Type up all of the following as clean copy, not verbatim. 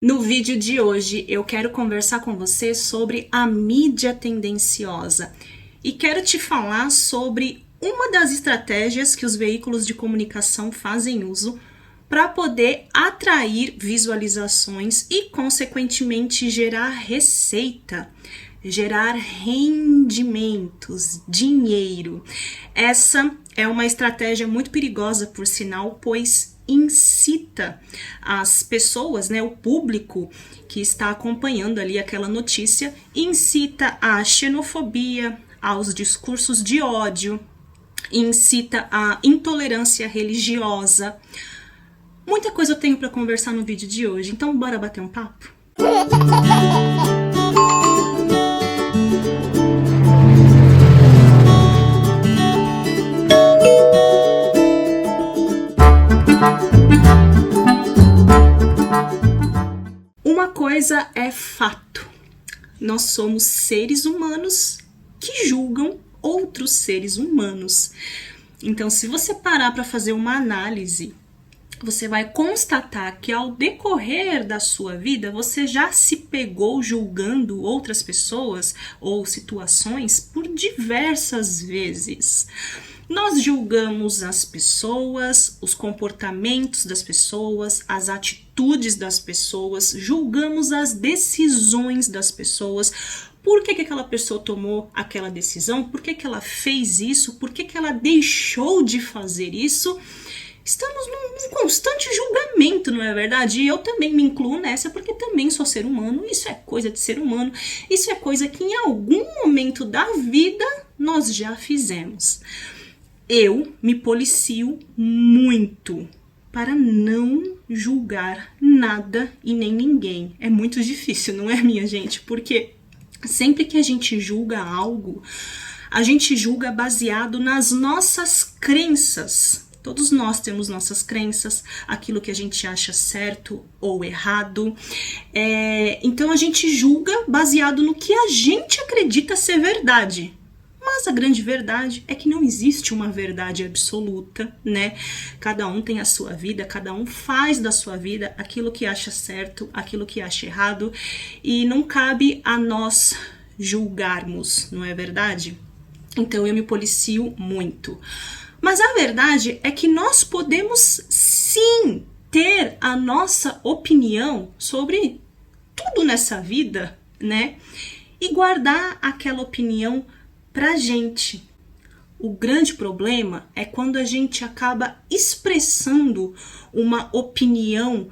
No vídeo de hoje eu quero conversar com você sobre a mídia tendenciosa e quero te falar sobre uma das estratégias que os veículos de comunicação fazem uso para poder atrair visualizações e, consequentemente, gerar receita, gerar rendimentos, dinheiro. Essa é uma estratégia muito perigosa, por sinal, pois incita as pessoas, o público que está acompanhando ali aquela notícia, incita a xenofobia, aos discursos de ódio, incita a intolerância religiosa. Muita coisa eu tenho para conversar no vídeo de hoje, então bora bater um papo? Uma coisa é fato: nós somos seres humanos que julgam outros seres humanos. Então, se você parar para fazer uma análise, você vai constatar que ao decorrer da sua vida, você já se pegou julgando outras pessoas ou situações por diversas vezes. Nós julgamos as pessoas, os comportamentos das pessoas, as atitudes das pessoas, julgamos as decisões das pessoas. Por que aquela pessoa tomou aquela decisão? Por que ela fez isso? Por que ela deixou de fazer isso? Estamos num constante julgamento, não é verdade? E eu também me incluo nessa, porque também sou ser humano. Isso é coisa de ser humano. Isso é coisa que em algum momento da vida nós já fizemos. Eu me policio muito para não julgar nada e nem ninguém. É muito difícil, não é, minha gente? Porque sempre que a gente julga algo, a gente julga baseado nas nossas crenças. Todos nós temos nossas crenças, aquilo que a gente acha certo ou errado. Então a gente julga baseado no que a gente acredita ser verdade. Mas a grande verdade é que não existe uma verdade absoluta, né? Cada um tem a sua vida, cada um faz da sua vida aquilo que acha certo, aquilo que acha errado, e não cabe a nós julgarmos, não é verdade? Então eu me policio muito. Mas a verdade é que nós podemos sim ter a nossa opinião sobre tudo nessa vida, né? E guardar aquela opinião pra gente. O grande problema é quando a gente acaba expressando uma opinião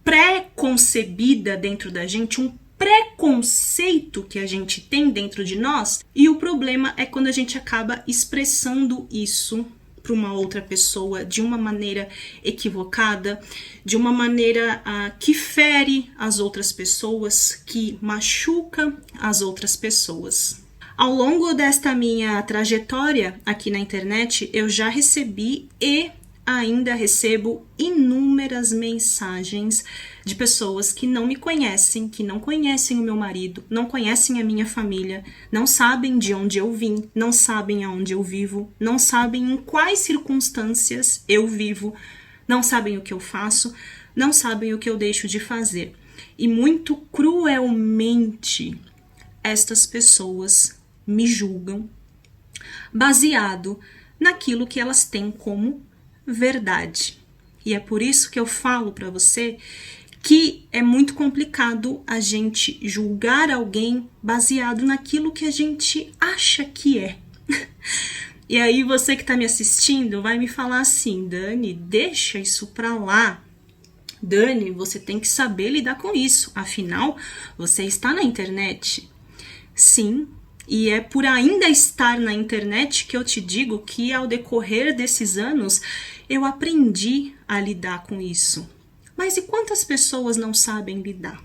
pré-concebida dentro da gente, um preconceito que a gente tem dentro de nós, e o problema é quando a gente acaba expressando isso para uma outra pessoa de uma maneira equivocada, de uma maneira que fere as outras pessoas, que machuca as outras pessoas. Ao longo desta minha trajetória aqui na internet, eu já recebi e ainda recebo inúmeras mensagens de pessoas que não me conhecem, que não conhecem o meu marido, não conhecem a minha família, não sabem de onde eu vim, não sabem aonde eu vivo, não sabem em quais circunstâncias eu vivo, não sabem o que eu faço, não sabem o que eu deixo de fazer. E muito cruelmente, estas pessoas me julgam baseado naquilo que elas têm como verdade. E é por isso que eu falo para você que é muito complicado a gente julgar alguém baseado naquilo que a gente acha que é. E aí você que está me assistindo vai me falar assim: Dani, deixa isso para lá. Dani, você tem que saber lidar com isso. Afinal, você está na internet. Sim. E é por ainda estar na internet que eu te digo que ao decorrer desses anos eu aprendi a lidar com isso. Mas e quantas pessoas não sabem lidar?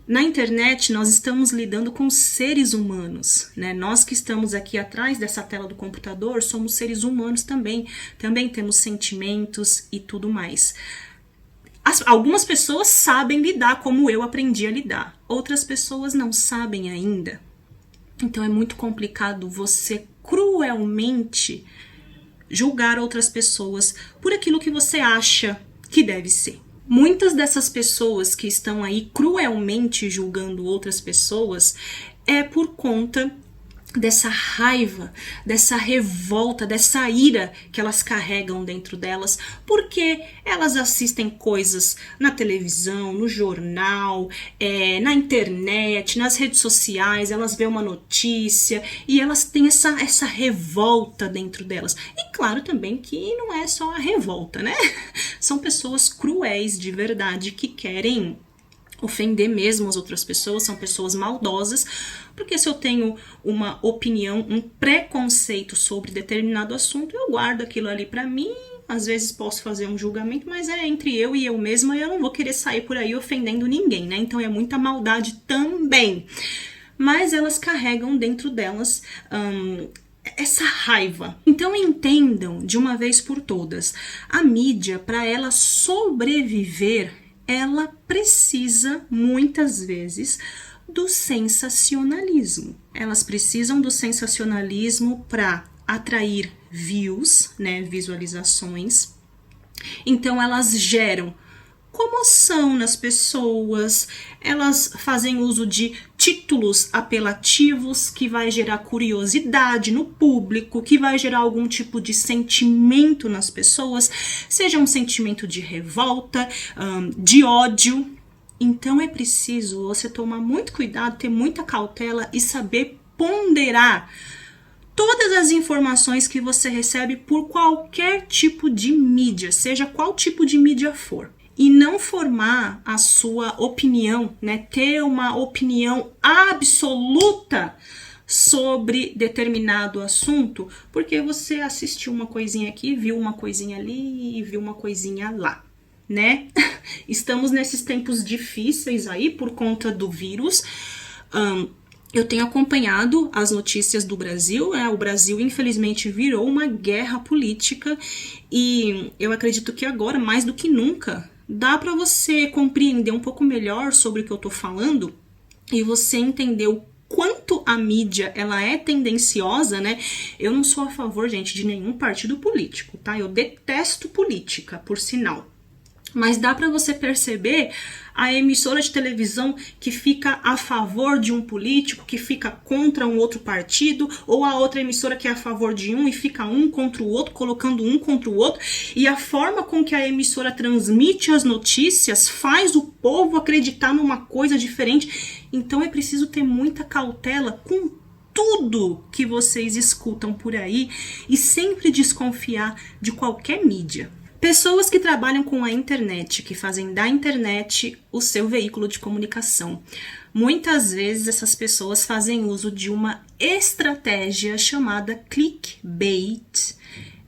Na internet nós estamos lidando com seres humanos, né? Nós que estamos aqui atrás dessa tela do computador somos seres humanos também. Também temos sentimentos e tudo mais. Algumas pessoas sabem lidar como eu aprendi a lidar. Outras pessoas não sabem ainda. Então é muito complicado você cruelmente julgar outras pessoas por aquilo que você acha que deve ser. Muitas dessas pessoas que estão aí cruelmente julgando outras pessoas é por conta dessa raiva, dessa revolta, dessa ira que elas carregam dentro delas, porque elas assistem coisas na televisão, no jornal, na internet, nas redes sociais, elas veem uma notícia e elas têm essa revolta dentro delas. E claro também que não é só a revolta, né? São pessoas cruéis de verdade que querem ofender mesmo as outras pessoas, são pessoas maldosas, porque se eu tenho uma opinião, um preconceito sobre determinado assunto, eu guardo aquilo ali pra mim, às vezes posso fazer um julgamento, mas é entre eu e eu mesma, e eu não vou querer sair por aí ofendendo ninguém, né? Então é muita maldade também. Mas elas carregam dentro delas essa raiva. Então entendam de uma vez por todas, a mídia, para ela sobreviver, ela precisa, muitas vezes, do sensacionalismo. Elas precisam do sensacionalismo para atrair views, né, visualizações. Então elas geram comoção nas pessoas, elas fazem uso de títulos apelativos que vai gerar curiosidade no público, que vai gerar algum tipo de sentimento nas pessoas, seja um sentimento de revolta, de ódio. Então é preciso você tomar muito cuidado, ter muita cautela e saber ponderar todas as informações que você recebe por qualquer tipo de mídia, seja qual tipo de mídia for. E não formar a sua opinião, né? Ter uma opinião absoluta sobre determinado assunto, porque você assistiu uma coisinha aqui, viu uma coisinha ali e viu uma coisinha lá, né? Estamos nesses tempos difíceis aí por conta do vírus. Eu tenho acompanhado as notícias do Brasil, o Brasil infelizmente virou uma guerra política e eu acredito que agora, mais do que nunca, dá para você compreender um pouco melhor sobre o que eu tô falando e você entender o quanto a mídia ela é tendenciosa, né? Eu não sou a favor, gente, de nenhum partido político, tá? Eu detesto política, por sinal. Mas dá para você perceber a emissora de televisão que fica a favor de um político, que fica contra um outro partido, ou a outra emissora que é a favor de um e fica um contra o outro, colocando um contra o outro, e a forma com que a emissora transmite as notícias faz o povo acreditar numa coisa diferente. Então é preciso ter muita cautela com tudo que vocês escutam por aí e sempre desconfiar de qualquer mídia. Pessoas que trabalham com a internet, que fazem da internet o seu veículo de comunicação. Muitas vezes essas pessoas fazem uso de uma estratégia chamada clickbait.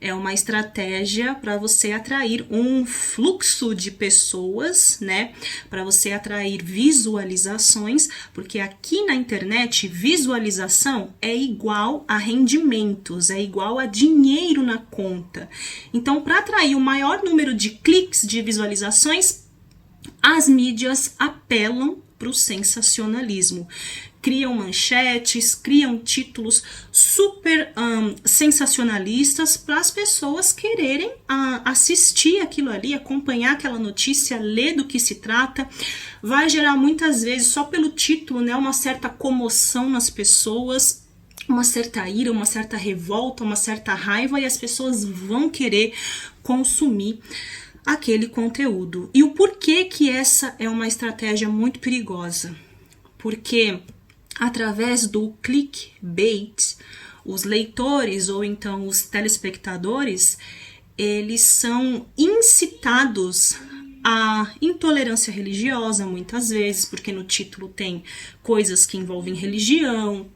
É uma estratégia para você atrair um fluxo de pessoas, né? Para você atrair visualizações, porque aqui na internet visualização é igual a rendimentos, é igual a dinheiro na conta. Então, para atrair o maior número de cliques, de visualizações, as mídias apelam para o sensacionalismo. Criam manchetes, criam títulos super sensacionalistas para as pessoas quererem assistir aquilo ali, acompanhar aquela notícia, ler do que se trata. Vai gerar muitas vezes, só pelo título, né, uma certa comoção nas pessoas, uma certa ira, uma certa revolta, uma certa raiva, e as pessoas vão querer consumir aquele conteúdo. E o porquê que essa é uma estratégia muito perigosa? Porque através do clickbait, os leitores ou então os telespectadores, eles são incitados à intolerância religiosa muitas vezes, porque no título tem coisas que envolvem religião.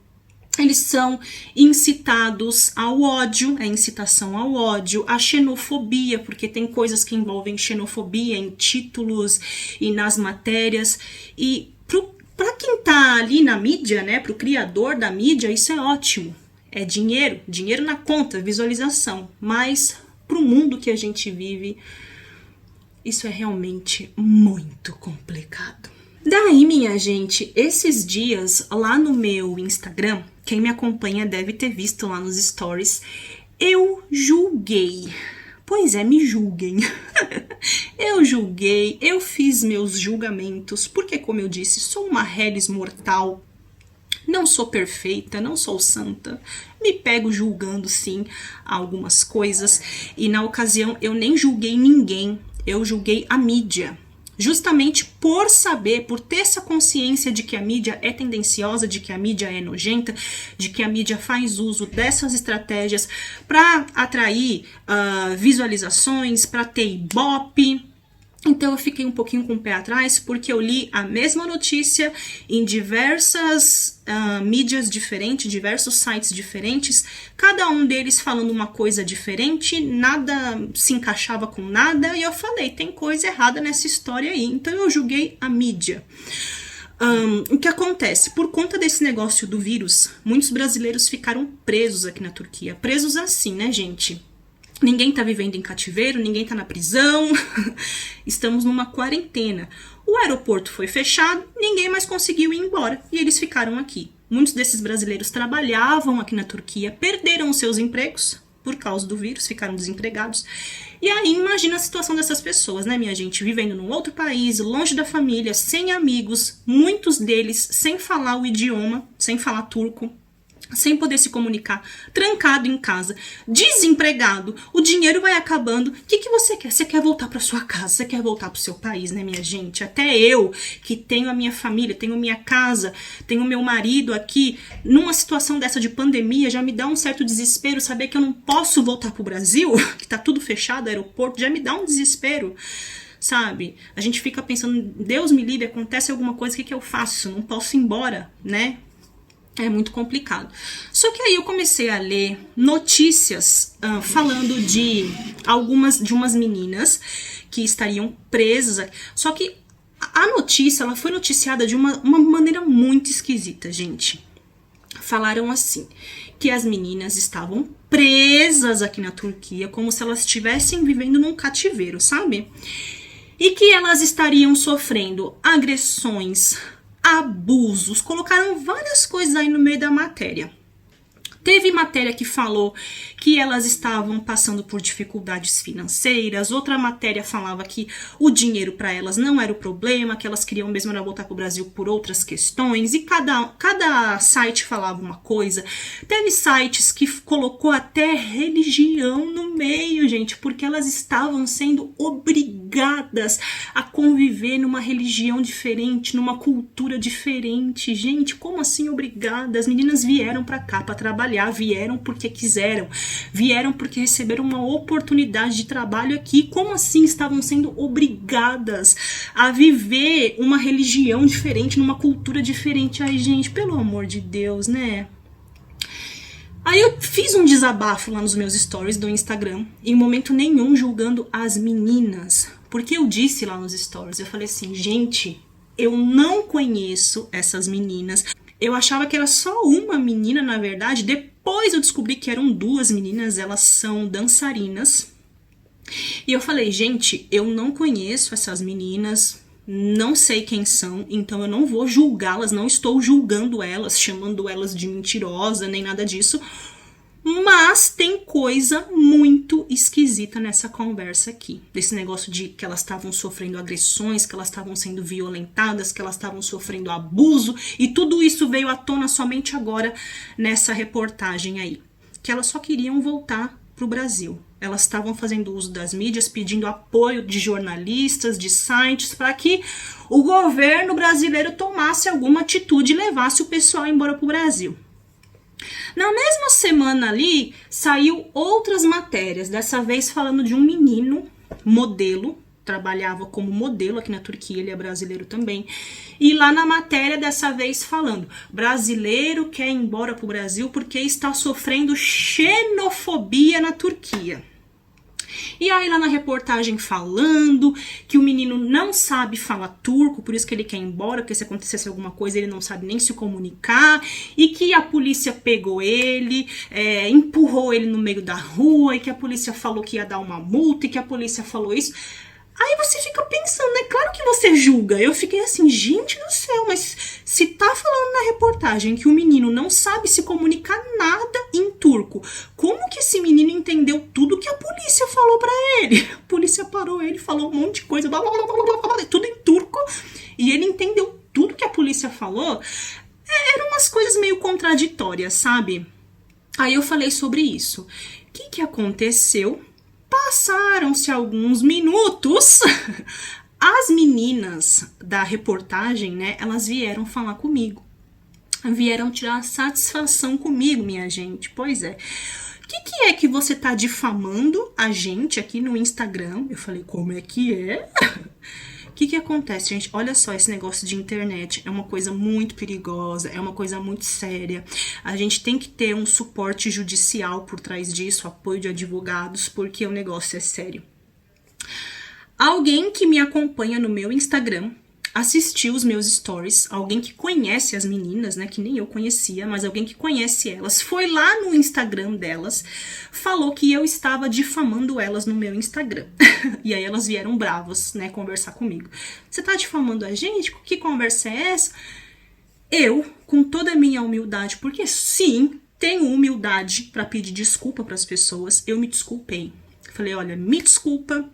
Eles são incitados ao ódio, a incitação ao ódio, à xenofobia, porque tem coisas que envolvem xenofobia em títulos e nas matérias. E para quem tá ali na mídia, né, pro criador da mídia, isso é ótimo. É dinheiro na conta, visualização. Mas pro mundo que a gente vive, isso é realmente muito complicado. Daí, minha gente, esses dias lá no meu Instagram, quem me acompanha deve ter visto lá nos stories, eu julguei Pois é, me julguem. Eu julguei, eu fiz meus julgamentos, porque, como eu disse, sou uma reles mortal. Não sou perfeita, não sou santa. Me pego julgando, sim, algumas coisas. E na ocasião eu nem julguei ninguém, eu julguei a mídia. Justamente por saber, por ter essa consciência de que a mídia é tendenciosa, de que a mídia é nojenta, de que a mídia faz uso dessas estratégias para atrair visualizações, para ter ibope. Então eu fiquei um pouquinho com o pé atrás, porque eu li a mesma notícia em diversas mídias diferentes, diversos sites diferentes, cada um deles falando uma coisa diferente, nada se encaixava com nada, e eu falei, tem coisa errada nessa história aí. Então eu julguei a mídia. O que acontece? Por conta desse negócio do vírus, muitos brasileiros ficaram presos aqui na Turquia. Presos assim, né, gente? Ninguém tá vivendo em cativeiro, ninguém tá na prisão, estamos numa quarentena. O aeroporto foi fechado, ninguém mais conseguiu ir embora e eles ficaram aqui. Muitos desses brasileiros trabalhavam aqui na Turquia, perderam os seus empregos por causa do vírus, ficaram desempregados. E aí imagina a situação dessas pessoas, né, minha gente? Vivendo num outro país, longe da família, sem amigos, muitos deles sem falar o idioma, sem falar turco, sem poder se comunicar, trancado em casa, desempregado, o dinheiro vai acabando. O que você quer? Você quer voltar para sua casa, você quer voltar para o seu país, né, minha gente? Até eu, que tenho a minha família, tenho minha casa, tenho meu marido aqui, numa situação dessa de pandemia, já me dá um certo desespero saber que eu não posso voltar pro Brasil, que tá tudo fechado, aeroporto, já me dá um desespero. Sabe? A gente fica pensando, Deus me livre, acontece alguma coisa, o que eu faço? Não posso ir embora, né? É muito complicado. Só que aí eu comecei a ler notícias falando de umas meninas que estariam presas. Só que a notícia, ela foi noticiada de uma maneira muito esquisita, gente. Falaram assim, que as meninas estavam presas aqui na Turquia, como se elas estivessem vivendo num cativeiro, sabe? E que elas estariam sofrendo agressões, abusos, colocaram várias coisas aí no meio da matéria. Teve matéria que falou que elas estavam passando por dificuldades financeiras, outra matéria falava que o dinheiro para elas não era o problema, que elas queriam mesmo era voltar para o Brasil por outras questões, e cada site falava uma coisa. Teve sites que colocou até religião no meio, gente, porque elas estavam sendo obrigadas a conviver numa religião diferente, numa cultura diferente. Gente, como assim obrigadas? As meninas vieram para cá para trabalhar, vieram porque quiseram, vieram porque receberam uma oportunidade de trabalho aqui. Como assim estavam sendo obrigadas a viver uma religião diferente, numa cultura diferente? Ai, gente, pelo amor de Deus, né? Aí eu fiz um desabafo lá nos meus stories do Instagram, em momento nenhum julgando as meninas, porque eu disse lá nos stories, eu falei assim, gente, eu não conheço essas meninas. Eu achava que era só uma menina, na verdade. Depois eu descobri que eram duas meninas, elas são dançarinas. E eu falei, gente, eu não conheço essas meninas, não sei quem são, então eu não vou julgá-las, não estou julgando elas, chamando elas de mentirosa, nem nada disso. Mas tem coisa muito esquisita nessa conversa aqui. Desse negócio de que elas estavam sofrendo agressões, que elas estavam sendo violentadas, que elas estavam sofrendo abuso. E tudo isso veio à tona somente agora nessa reportagem aí. Que elas só queriam voltar pro Brasil. Elas estavam fazendo uso das mídias, pedindo apoio de jornalistas, de sites, para que o governo brasileiro tomasse alguma atitude e levasse o pessoal embora pro Brasil. Na mesma semana ali, saiu outras matérias, dessa vez falando de um menino, modelo, trabalhava como modelo aqui na Turquia, ele é brasileiro também, e lá na matéria dessa vez falando, brasileiro quer ir embora pro Brasil porque está sofrendo xenofobia na Turquia. E aí lá na reportagem falando que o menino não sabe falar turco, por isso que ele quer ir embora, porque se acontecesse alguma coisa ele não sabe nem se comunicar, e que a polícia pegou ele, empurrou ele no meio da rua, e que a polícia falou que ia dar uma multa, e que a polícia falou isso. Aí você fica pensando, né? Claro que você julga. Eu fiquei assim, gente do céu, mas se tá falando na reportagem que o menino não sabe se comunicar nada em turco, como que esse menino entendeu tudo que a polícia falou pra ele? A polícia parou ele, falou um monte de coisa, blá, blá, blá, blá, blá, blá, tudo em turco, e ele entendeu tudo que a polícia falou. Eram umas coisas meio contraditórias, sabe? Aí eu falei sobre isso. O que aconteceu? Passaram-se alguns minutos, as meninas da reportagem, né, elas vieram falar comigo. Vieram tirar satisfação comigo, minha gente. Pois é. O que é que você tá difamando a gente aqui no Instagram? Eu falei, como é que é? O que acontece, gente? Olha só, esse negócio de internet é uma coisa muito perigosa, é uma coisa muito séria. A gente tem que ter um suporte judicial por trás disso, apoio de advogados, porque o negócio é sério. Alguém que me acompanha no meu Instagram assistiu os meus stories, alguém que conhece as meninas, né, que nem eu conhecia, mas alguém que conhece elas, foi lá no Instagram delas, falou que eu estava difamando elas no meu Instagram. E aí elas vieram bravas, né, conversar comigo. Você tá difamando a gente? Que conversa é essa? Eu, com toda a minha humildade, porque sim, tenho humildade para pedir desculpa para as pessoas, eu me desculpei. Falei, olha, me desculpa,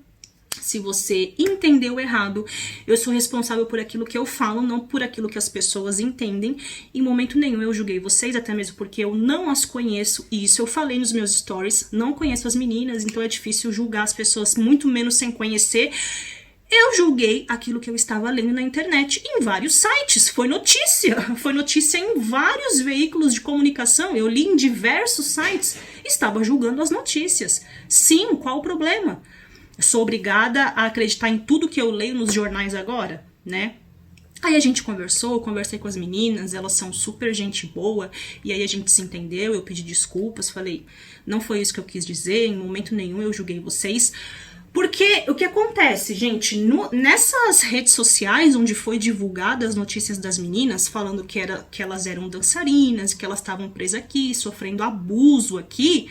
se você entendeu errado, eu sou responsável por aquilo que eu falo, não por aquilo que as pessoas entendem. Em momento nenhum eu julguei vocês, até mesmo porque eu não as conheço, e isso eu falei nos meus stories, não conheço as meninas, então é difícil julgar as pessoas, muito menos sem conhecer. Eu julguei aquilo que eu estava lendo na internet, em vários sites, foi notícia em vários veículos de comunicação, eu li em diversos sites, estava julgando as notícias. Sim, qual o problema? Sou obrigada a acreditar em tudo que eu leio nos jornais agora, né? Aí a gente conversei com as meninas, elas são super gente boa, e aí a gente se entendeu, eu pedi desculpas, falei, não foi isso que eu quis dizer, em momento nenhum eu julguei vocês. Porque o que acontece, gente, nessas redes sociais onde foi divulgada as notícias das meninas, falando que elas eram dançarinas, que elas estavam presas aqui, sofrendo abuso aqui,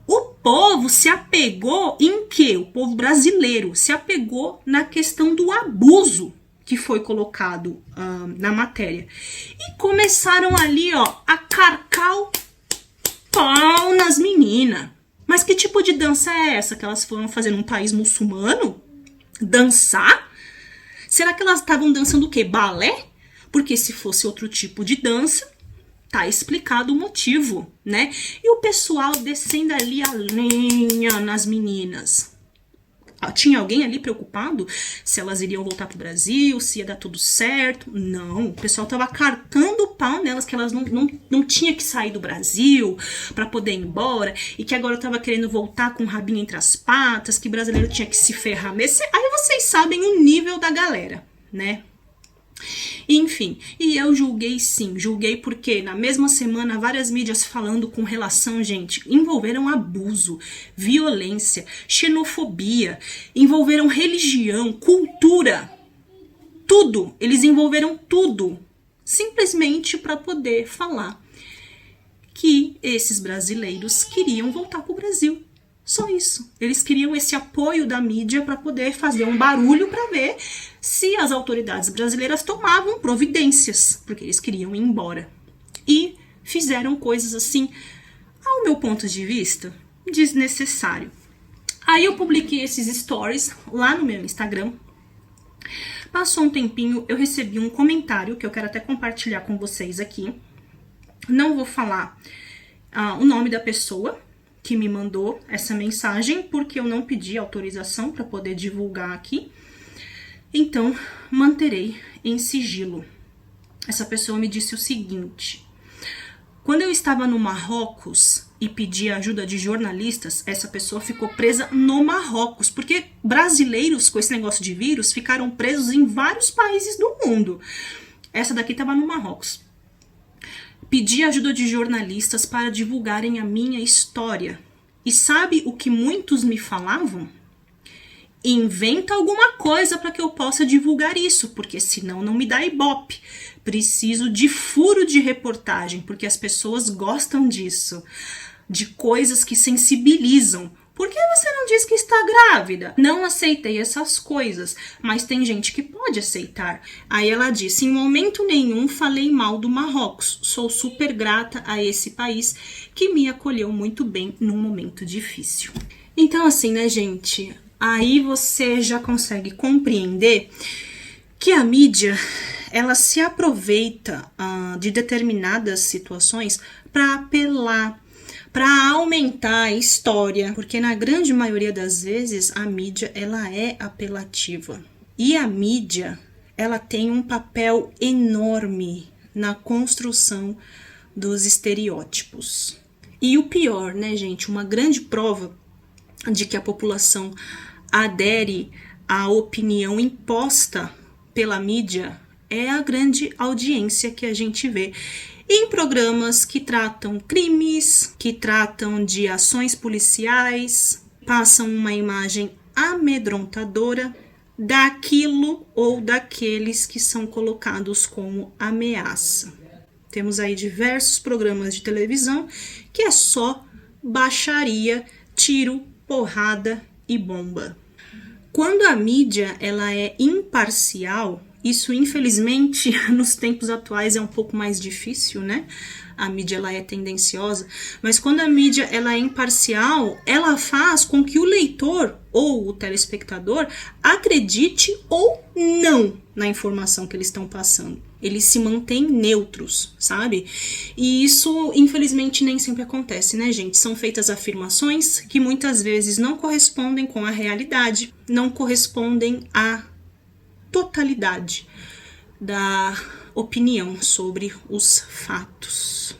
o povo se apegou em quê? O povo brasileiro se apegou na questão do abuso que foi colocado na matéria. E começaram ali, ó, a carcar o pau nas meninas. Mas que tipo de dança é essa que elas foram fazer num país muçulmano? Dançar? Será que elas estavam dançando o quê? Balé? Porque se fosse outro tipo de dança, tá explicado o motivo, né? E o pessoal descendo ali a lenha nas meninas. Tinha alguém ali preocupado se elas iriam voltar pro Brasil, se ia dar tudo certo? Não, o pessoal tava carcando o pau nelas, que elas não tinha que sair do Brasil pra poder ir embora, e que agora tava querendo voltar com o rabinho entre as patas, que brasileiro tinha que se ferrar mesmo. Aí vocês sabem o nível da galera, né? Enfim, e eu julguei sim, julguei porque na mesma semana várias mídias falando com relação, gente, envolveram abuso, violência, xenofobia, envolveram religião, cultura, tudo, eles envolveram tudo, simplesmente para poder falar que esses brasileiros queriam voltar pro Brasil. Só isso. Eles queriam esse apoio da mídia para poder fazer um barulho para ver se as autoridades brasileiras tomavam providências, porque eles queriam ir embora. E fizeram coisas assim, ao meu ponto de vista, desnecessário. Aí eu publiquei esses stories lá no meu Instagram. Passou um tempinho, eu recebi um comentário que eu quero até compartilhar com vocês aqui. Não vou falar o nome da pessoa que me mandou essa mensagem, porque eu não pedi autorização para poder divulgar aqui. Então, manterei em sigilo. Essa pessoa me disse o seguinte: quando eu estava no Marrocos e pedi ajuda de jornalistas, essa pessoa ficou presa no Marrocos, porque brasileiros com esse negócio de vírus ficaram presos em vários países do mundo. Essa daqui estava no Marrocos. Pedi ajuda de jornalistas para divulgarem a minha história. E sabe o que muitos me falavam? Inventa alguma coisa para que eu possa divulgar isso, porque senão não me dá ibope. Preciso de furo de reportagem, porque as pessoas gostam disso. De coisas que sensibilizam. Por que você não diz que está grávida? Não aceitei essas coisas, mas tem gente que pode aceitar. Aí ela disse, em momento nenhum falei mal do Marrocos. Sou super grata a esse país que me acolheu muito bem num momento difícil. Então assim, né, gente? Aí você já consegue compreender que a mídia, ela se aproveita de determinadas situações para apelar, para aumentar a história, porque na grande maioria das vezes a mídia ela é apelativa. E a mídia, ela tem um papel enorme na construção dos estereótipos. E o pior, né, gente, uma grande prova de que a população adere à opinião imposta pela mídia é a grande audiência que a gente vê em programas que tratam crimes, que tratam de ações policiais, passam uma imagem amedrontadora daquilo ou daqueles que são colocados como ameaça. Temos aí diversos programas de televisão que é só baixaria, tiro, porrada e bomba. Quando a mídia ela é imparcial, isso infelizmente nos tempos atuais é um pouco mais difícil, né? A mídia ela é tendenciosa, mas quando a mídia ela é imparcial, ela faz com que o leitor ou o telespectador acredite ou não na informação que eles estão passando. Eles se mantêm neutros, sabe? E isso, infelizmente, nem sempre acontece, né, gente? São feitas afirmações que muitas vezes não correspondem com a realidade, não correspondem à totalidade da opinião sobre os fatos.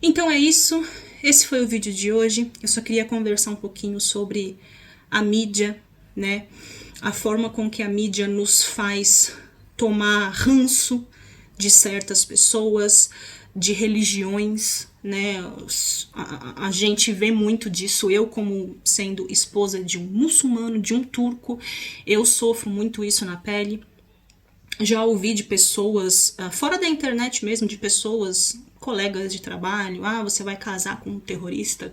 Então é isso, esse foi o vídeo de hoje. Eu só queria conversar um pouquinho sobre a mídia, né? A forma com que a mídia nos faz tomar ranço de certas pessoas, de religiões, né? A gente vê muito disso. Eu, como sendo esposa de um muçulmano, de um turco, eu sofro muito isso na pele. Já ouvi de pessoas, fora da internet mesmo, de pessoas, colegas de trabalho, você vai casar com um terrorista,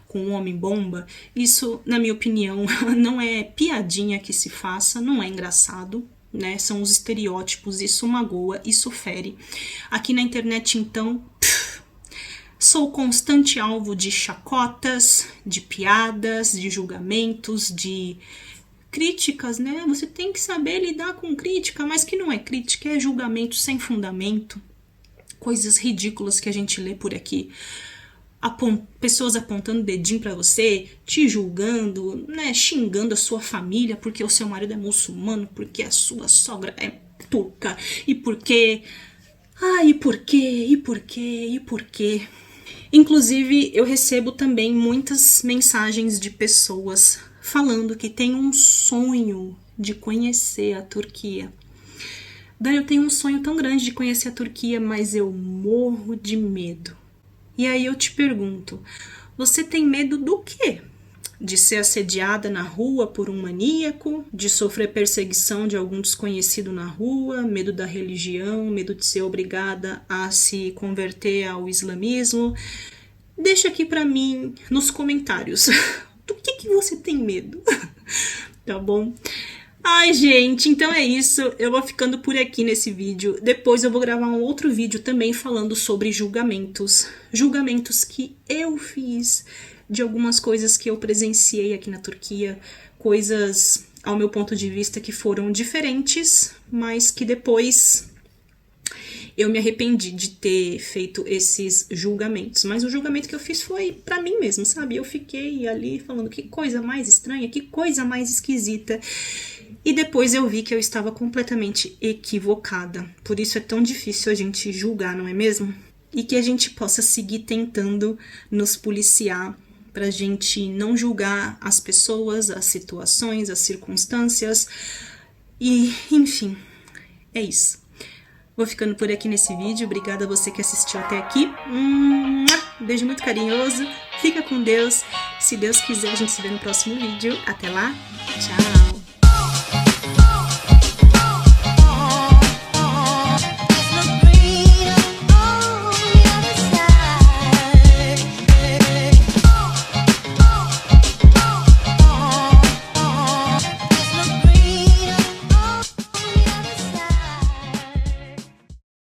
com um homem-bomba. Isso, na minha opinião, não é piadinha que se faça, não é engraçado, né? São os estereótipos, isso magoa, isso fere. Aqui na internet, então, sou constante alvo de chacotas, de piadas, de julgamentos, de críticas, né? Você tem que saber lidar com crítica, mas que não é crítica, é julgamento sem fundamento. Coisas ridículas que a gente lê por aqui. Pessoas apontando o dedinho pra você, te julgando, né? Xingando a sua família porque o seu marido é muçulmano, porque a sua sogra é turca, e porque... e por quê? E por quê? E por quê? Inclusive, eu recebo também muitas mensagens de pessoas falando que tem um sonho de conhecer a Turquia. Dani, eu tenho um sonho tão grande de conhecer a Turquia, mas eu morro de medo. E aí eu te pergunto, você tem medo do quê? De ser assediada na rua por um maníaco? De sofrer perseguição de algum desconhecido na rua? Medo da religião? Medo de ser obrigada a se converter ao islamismo? Deixa aqui pra mim nos comentários. Do que você tem medo? Tá bom? Ai, gente, então é isso. Eu vou ficando por aqui nesse vídeo. Depois eu vou gravar um outro vídeo também falando sobre julgamentos. Julgamentos que eu fiz de algumas coisas que eu presenciei aqui na Turquia. Coisas, ao meu ponto de vista, que foram diferentes, mas que depois eu me arrependi de ter feito esses julgamentos. Mas o julgamento que eu fiz foi pra mim mesmo, sabe? Eu fiquei ali falando que coisa mais estranha, que coisa mais esquisita. E depois eu vi que eu estava completamente equivocada. Por isso é tão difícil a gente julgar, não é mesmo? E que a gente possa seguir tentando nos policiar pra gente não julgar as pessoas, as situações, as circunstâncias. E, enfim, é isso. Vou ficando por aqui nesse vídeo. Obrigada a você que assistiu até aqui. Beijo muito carinhoso. Fica com Deus. Se Deus quiser, a gente se vê no próximo vídeo. Até lá. Tchau.